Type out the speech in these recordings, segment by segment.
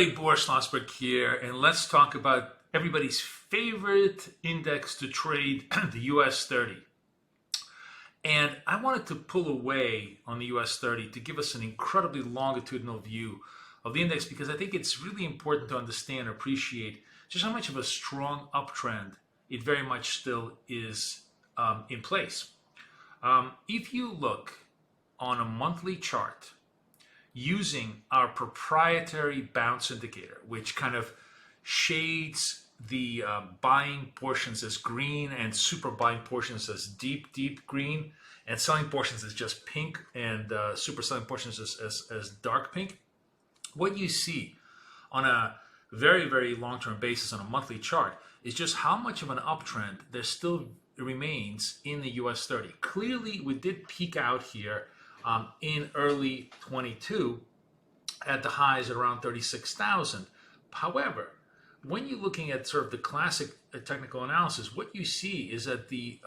everybody, Boris Schlossberg here, and let's talk about everybody's favorite index to trade, the US30. And I wanted to pull away on the US30 to give us an incredibly longitudinal view of the index because I think it's really important to understand and appreciate just how much of a strong uptrend it very much still is in place. If you look on a monthly chart, using our proprietary bounce indicator, which kind of shades the buying portions as green and super buying portions as deep green, and selling portions as just pink, and super selling portions as dark pink. What you see on a very long-term basis on a monthly chart is just how much of an uptrend there still remains in the US 30. Clearly, we did peak out here in early 22 at the highs at around 36,000. However, when you're looking at sort of the classic technical analysis, what you see is that the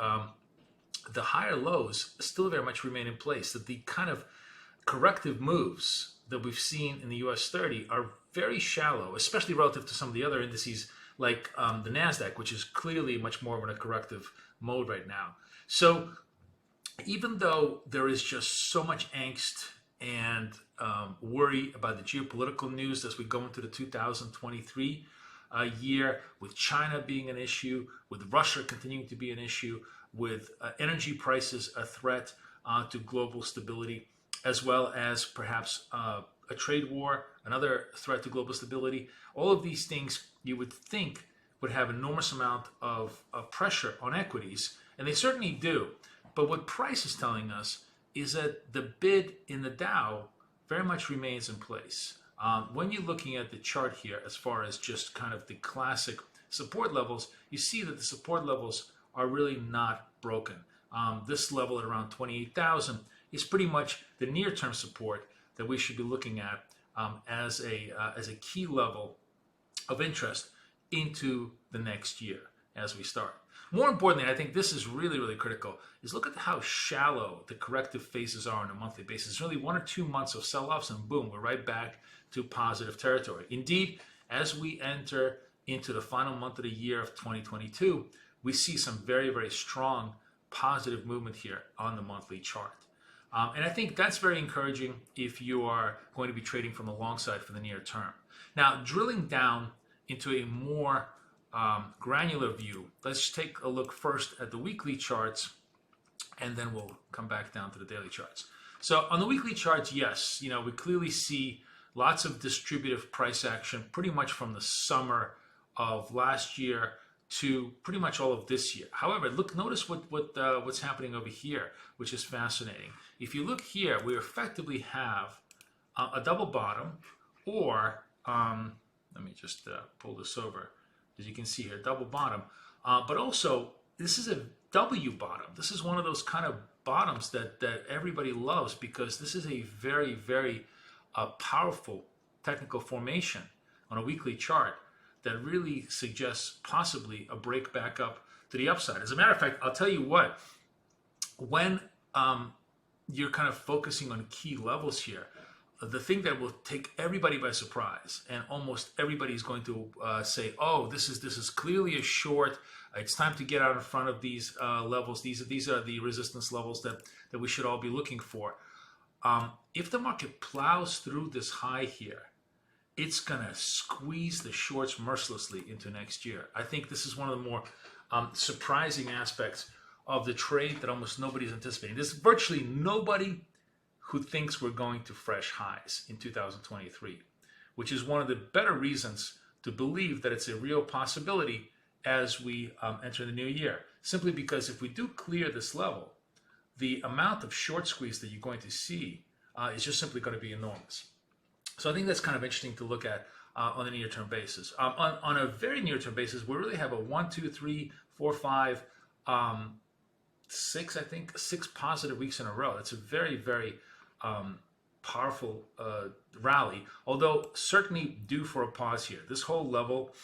higher lows still very much remain in place, that the kind of corrective moves that we've seen in the US 30 are very shallow, especially relative to some of the other indices like the NASDAQ, which is clearly much more of a corrective mode right now. So even though there is just so much angst and worry about the geopolitical news as we go into the 2023 year, with China being an issue, with Russia continuing to be an issue, with energy prices a threat to global stability, as well as perhaps a trade war, another threat to global stability, all of these things you would think would have enormous amount of pressure on equities, and they certainly do. But what price is telling us is that the bid in the Dow very much remains in place. When you're looking at the chart here, as far as just kind of the classic support levels, you see that the support levels are really not broken. This level at around 28,000 is pretty much the near-term support that we should be looking at as a key level of interest into the next year as we start. More importantly, I think this is really critical, is look at how shallow the corrective phases are on a monthly basis. It's really 1 or 2 months of sell-offs and boom, we're right back to positive territory. Indeed, as we enter into the final month of the year of 2022, we see some very strong positive movement here on the monthly chart. And I think that's very encouraging if you are going to be trading from the long side for the near term. Now, drilling down into a more granular view, let's take a look first at the weekly charts, and then we'll come back down to the daily charts. So on the weekly charts, yes, we clearly see lots of distributive price action pretty much from the summer of last year to pretty much all of this year. However, notice what's happening over here, which is fascinating. If you look here, we effectively have a double bottom, or let me just pull this over. As you can see here, double bottom, but also this is a W bottom. This is one of those kind of bottoms that everybody loves, because this is a very powerful technical formation on a weekly chart that really suggests possibly a break back up to the upside. As a matter of fact, I'll tell you what, when you're kind of focusing on key levels here, the thing that will take everybody by surprise, and almost everybody is going to say, oh, this is clearly a short, it's time to get out in front of these levels, these are the resistance levels that we should all be looking for. If the market plows through this high here, it's going to squeeze the shorts mercilessly into next year. I think this is one of the more surprising aspects of the trade that almost nobody's anticipating. There's virtually nobody who thinks we're going to fresh highs in 2023, which is one of the better reasons to believe that it's a real possibility as we enter the new year. Simply because if we do clear this level, the amount of short squeeze that you're going to see is just simply going to be enormous. So I think that's kind of interesting to look at on a near-term basis. On a very near-term basis, we really have a 1, 2, 3, 4, 5, 6, I think, 6 positive weeks in a row. It's a very powerful rally, although certainly due for a pause here. This whole level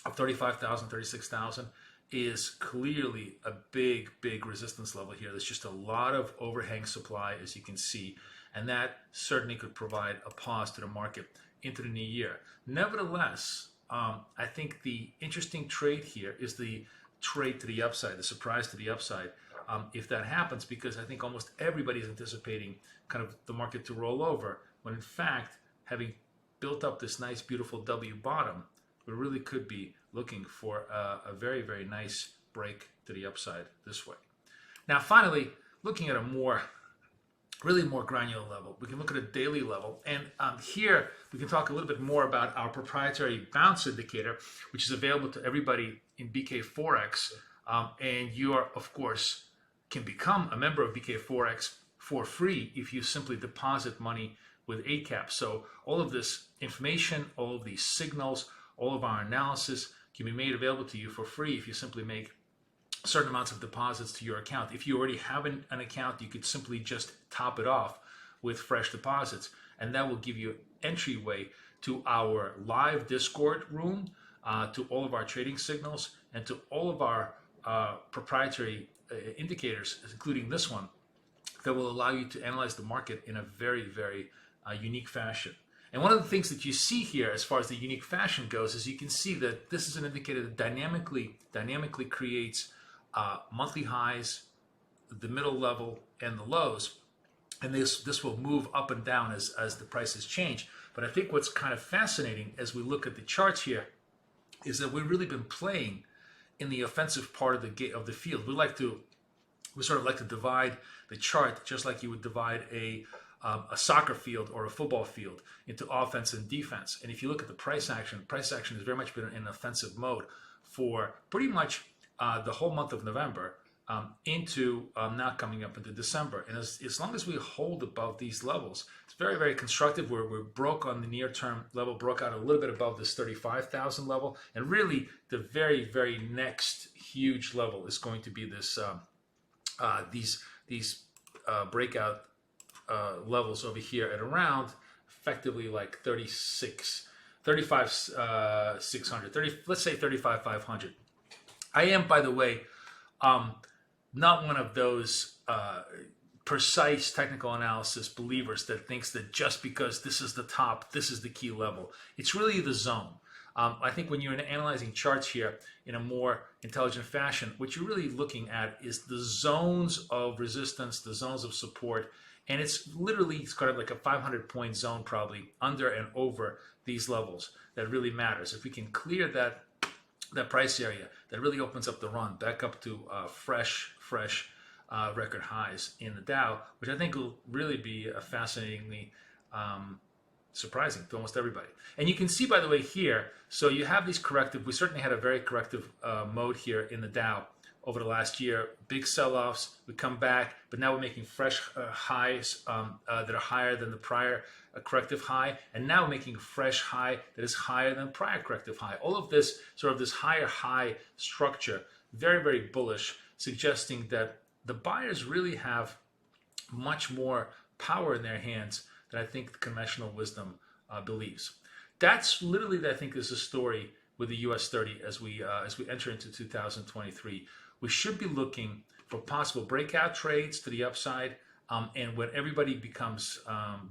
of 35,000, 36,000 is clearly a big resistance level here. There's just a lot of overhang supply, as you can see, and that certainly could provide a pause to the market into the new year. Nevertheless, I think the interesting trade here is the trade to the upside, the surprise to the upside, if that happens, because I think almost everybody is anticipating kind of the market to roll over, when in fact, having built up this nice, beautiful W bottom, we really could be looking for a very, very nice break to the upside this way. Now, finally, looking at a really more granular level, we can look at a daily level, and here we can talk a little bit more about our proprietary bounce indicator, which is available to everybody in BK4X, and you are, of course, can become a member of BK4X for free if you simply deposit money with Eightcap. So all of this information, all of these signals, all of our analysis can be made available to you for free if you simply make certain amounts of deposits to your account. If you already have an account, you could simply just top it off with fresh deposits, and that will give you entryway to our live Discord room, to all of our trading signals, and to all of our proprietary indicators, including this one, that will allow you to analyze the market in a very, very unique fashion. And one of the things that you see here as far as the unique fashion goes is you can see that this is an indicator that dynamically creates monthly highs, the middle level, and the lows. And this will move up and down as the prices change. But I think what's kind of fascinating as we look at the charts here is that we've really been playing in the offensive part of the field. We sort of like to divide the chart just like you would divide a soccer field or a football field into offense and defense. And if you look at the price action has very much been in offensive mode for pretty much the whole month of November into now coming up into December. And as long as we hold above these levels, it's very, very constructive. We're broke on the near-term level, broke out a little bit above this 35,000 level. And really, the very, very next huge level is going to be this these breakout levels over here at around effectively like 35,600, let's say 35,500. I am, by the way, not one of those precise technical analysis believers that thinks that just because this is the top, this is the key level. It's really the zone. I think when you're analyzing charts here in a more intelligent fashion, what you're really looking at is the zones of resistance, the zones of support, and it's kind of like a 500-point zone probably under and over these levels that really matters. If we can clear that price area, that really opens up the run back up to fresh record highs in the Dow, which I think will really be fascinatingly surprising to almost everybody. And you can see, by the way, here, so you have these corrective, we certainly had a very corrective mode here in the Dow over the last year. Big sell-offs, we come back, but now we're making fresh highs that are higher than the prior corrective high, and now we're making a fresh high that is higher than prior corrective high. All of this, sort of this higher high structure, very, very bullish, suggesting that the buyers really have much more power in their hands than I think the conventional wisdom believes. That's literally, I think, is the story with the US30 as we enter into 2023. We should be looking for possible breakout trades to the upside, and when everybody becomes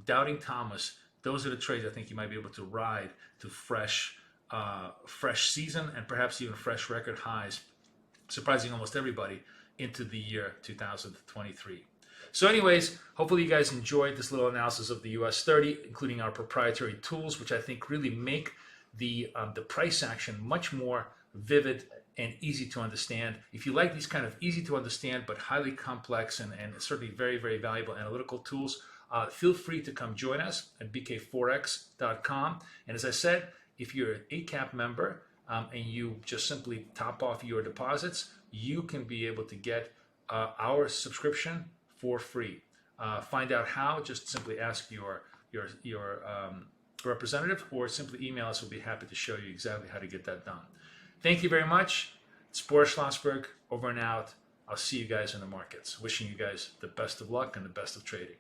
doubting Thomas, those are the trades I think you might be able to ride to fresh season and perhaps even fresh record highs, surprising almost everybody into the year 2023. So anyways, hopefully you guys enjoyed this little analysis of the US30, including our proprietary tools, which I think really make the price action much more vivid and easy to understand. If you like these kind of easy to understand but highly complex and certainly very, very valuable analytical tools, feel free to come join us at bk4x.com. And as I said, if you're an Eightcap member and you just simply top off your deposits, you can be able to get our subscription for free. Find out how, just simply ask your representative or simply email us. We'll be happy to show you exactly how to get that done. Thank you very much. It's Boris Schlossberg, over and out. I'll see you guys in the markets. Wishing you guys the best of luck and the best of trading.